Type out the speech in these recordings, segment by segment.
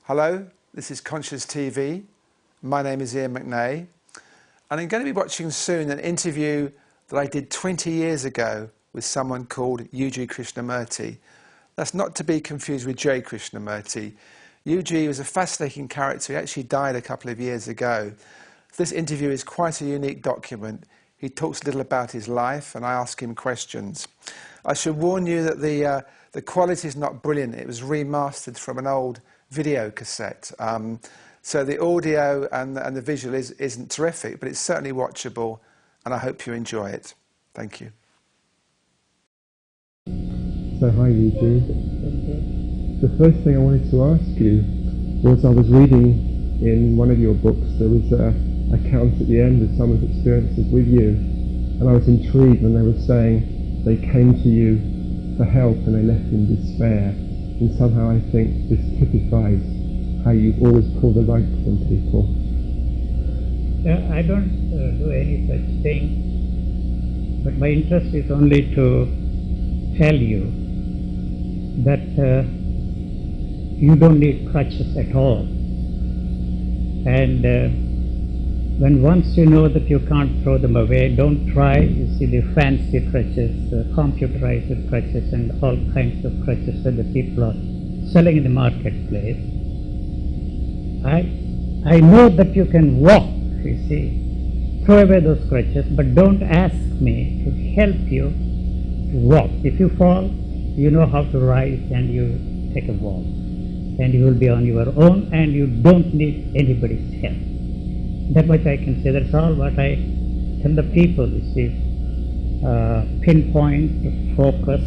Hello, this is Conscious TV. My name is Iain McNay, and I'm going to be watching soon an interview that I did 20 years ago with someone called Krishnamurti. That's not to be confused with J. Krishnamurti. Yuji was a fascinating character. He actually died a couple of years ago. This interview is quite a unique document. He talks a little about his life, and I ask him questions. I should warn you that the quality is not brilliant. It was remastered from an old video cassette. So the audio and the visual isn't terrific, but it's certainly watchable, and I hope you enjoy it. Thank you. So hi Yuji. The first thing I wanted to ask you was, I was reading in one of your books, there was an account at the end of someone's experiences with you, and I was intrigued when they were saying they came to you for help and they left in despair. And somehow I think this typifies how you always pull the rug from people. I don't do any such thing, but my interest is only to tell you that you don't need crutches at all. And when once you know that you can't throw them away, don't try. You see the fancy crutches, computerized crutches, and all kinds of crutches that the people are selling in the marketplace. I know that you can walk, you see. Throw away those crutches, but don't ask me to help you to walk. If you fall, you know how to rise and you take a walk. And you will be on your own, and you don't need anybody's help. That much I can say. That's all what I tell the people, you see. Pinpoint, focus,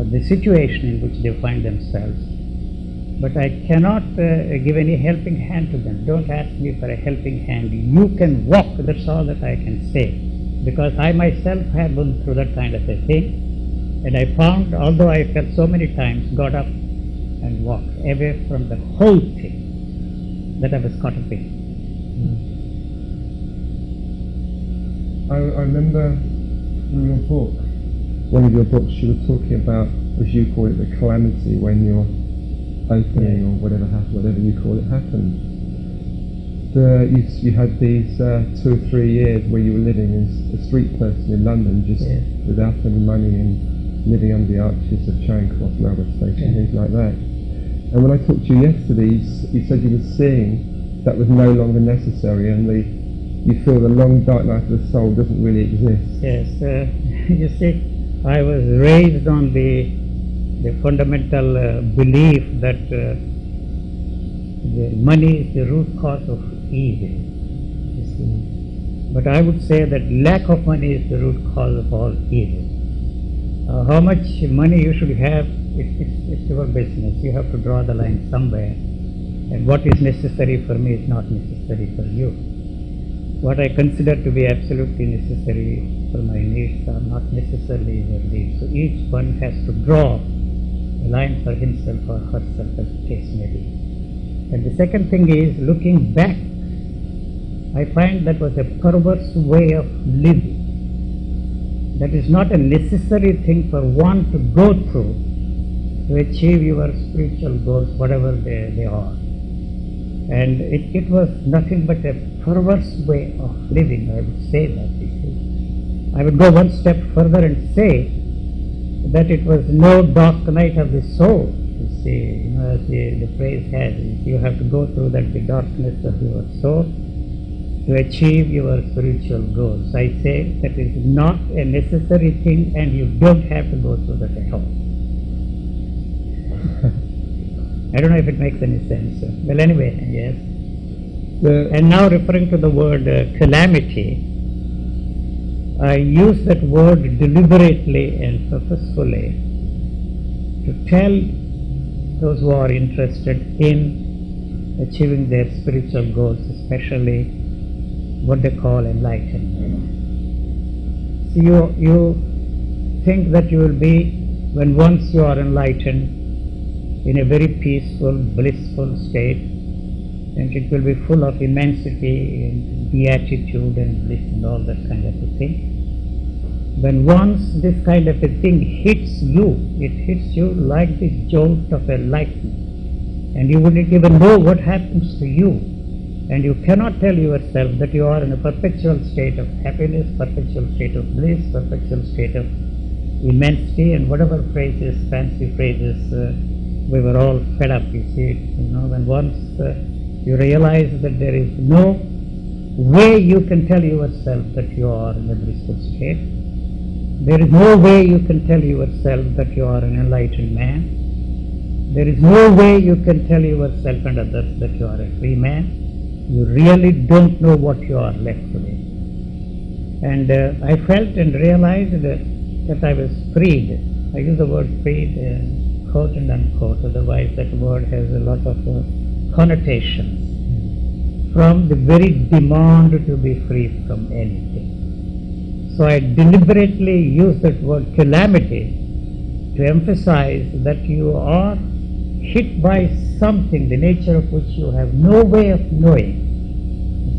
the situation in which they find themselves. But I cannot give any helping hand to them. Don't ask me for a helping hand. You can walk, that's all that I can say. Because I myself have gone through that kind of a thing. And I found, although I fell so many times, got up and walked away from the whole thing that I was caught up in. I remember in your book, one of your books, you were talking about, as you call it, the calamity, when your opening or whatever happened, whatever you call it, happened. You had these 2 or 3 years where you were living as a street person in London, just without any money, and living under the arches of Charing Cross railway station, things like that. And when I talked to you yesterday, you said you were seeing that was no longer necessary, and you feel the long dark night of the soul doesn't really exist. Yes, you see, I was raised on the fundamental belief that the money is the root cause of evil. You see. But I would say that lack of money is the root cause of all evil. How much money you should have, it's your business. You have to draw the line somewhere. And what is necessary for me is not necessary for you. What I consider to be absolutely necessary for my needs are not necessarily your needs. So each one has to draw a line for himself or herself, as the case may be. And the second thing is, looking back, I find that was a perverse way of living. That is not a necessary thing for one to go through to achieve your spiritual goals, whatever they are. And it was nothing but a perverse way of living, I would say that. You see. I would go one step further and say that it was no dark night of the soul. You see, as the phrase has, you have to go through the darkness of your soul to achieve your spiritual goals. I say that is not a necessary thing, and you don't have to go through that at all. I don't know if it makes any sense. Well, anyway, yes. And now referring to the word calamity, I use that word deliberately and purposefully to tell those who are interested in achieving their spiritual goals, especially what they call enlightenment. So you think that you will be, when once you are enlightened, in a very peaceful, blissful state, and it will be full of immensity and beatitude and bliss and all that kind of a thing. When once this kind of a thing hits you, it hits you like the jolt of a lightning. and you wouldn't even know what happens to you. And you cannot tell yourself that you are in a perpetual state of happiness, perpetual state of bliss, perpetual state of immensity, and whatever phrases, fancy phrases, we were all fed up, you see. When once you realize that there is no way you can tell yourself that you are in a blissful state, there is no way you can tell yourself that you are an enlightened man, there is no way you can tell yourself and others that you are a free man, you really don't know what you are left with. And I felt and realized that I was freed. I use the word freed, quote and unquote, otherwise that word has a lot of connotations, from the very demand to be free from anything. So I deliberately use that word calamity to emphasize that you are hit by something, the nature of which you have no way of knowing.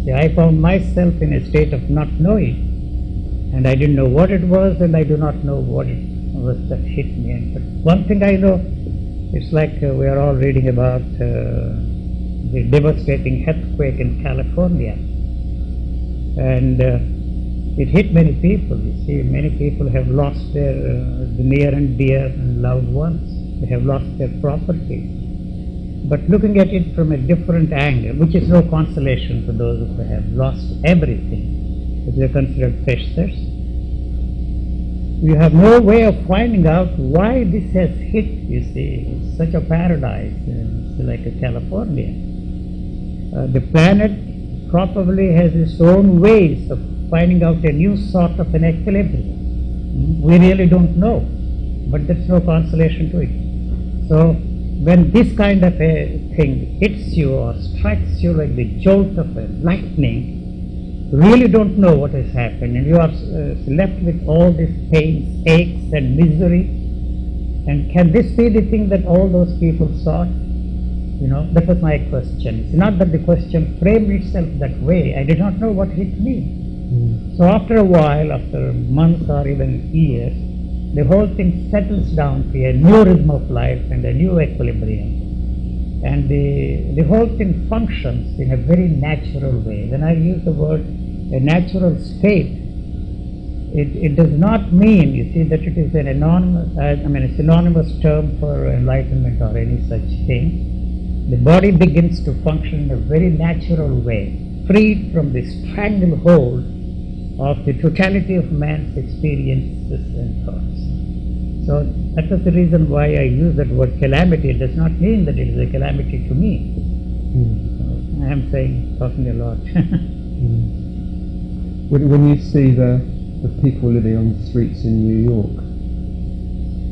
See, I found myself in a state of not knowing, and I didn't know what it was, and I do not know what it was that hit me. But one thing I know, it's like we are all reading about the devastating earthquake in California, and it hit many people. You see, many people have lost their the near and dear and loved ones. They have lost their property. But looking at it from a different angle, which is no consolation for those who have lost everything, which are considered precious, you have no way of finding out why this has hit, you see. It's such a paradise, it's like a California. The planet probably has its own ways of finding out a new sort of an equilibrium. We really don't know, but there's no consolation to it. So when this kind of a thing hits you or strikes you like the jolt of a lightning, you really don't know what has happened, and you are left with all these pains, aches and misery. And can this be the thing that all those people saw? That was my question. It's not that the question framed itself that way. I did not know what hit me. So after a while, after months or even years, the whole thing settles down to a new rhythm of life and a new equilibrium. And the whole thing functions in a very natural way. When I use the word a natural state, it does not mean, you see, that it is an a synonymous term for enlightenment or any such thing. The body begins to function in a very natural way, freed from the stranglehold of the totality of man's experiences and thoughts. So that was the reason why I use that word calamity. It does not mean that it is a calamity to me. So I am talking a lot. When you see the people living on the streets in New York,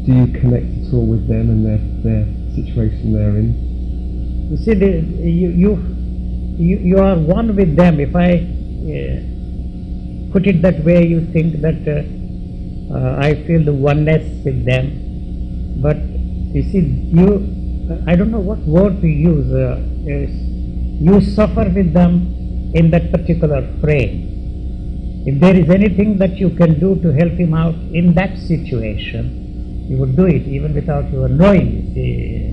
do you connect at all with them and their situation they're in? You see, you are one with them. If I put it that way, you think that I feel the oneness with them. But you see, I don't know what word to use. You suffer with them in that particular frame. If there is anything that you can do to help him out in that situation, you would do it even without your knowing. You see,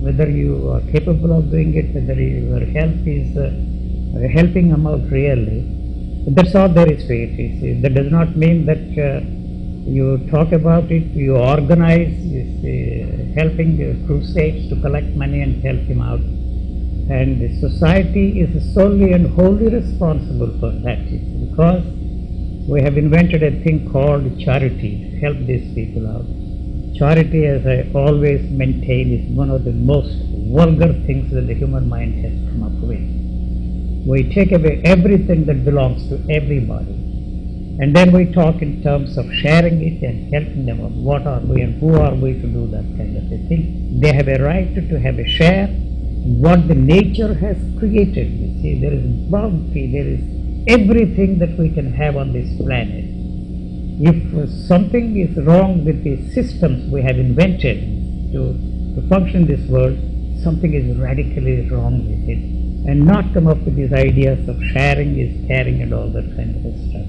whether you are capable of doing it, whether your help is helping him out really. That's all there is to it. You see. That does not mean that you talk about it, you organize helping crusades to collect money and help him out. And the society is solely and wholly responsible for that, because we have invented a thing called charity to help these people out. Charity, as I always maintain, is one of the most vulgar things that the human mind has come up with. We take away everything that belongs to everybody, and then we talk in terms of sharing it and helping them out. What are we and who are we to do that kind of a thing? They have a right to have a share in what the nature has created. You see, there is bounty, there is everything that we can have on this planet. If something is wrong with the systems we have invented to function in this world, something is radically wrong with it. And not come up with these ideas of sharing is caring and all that kind of stuff.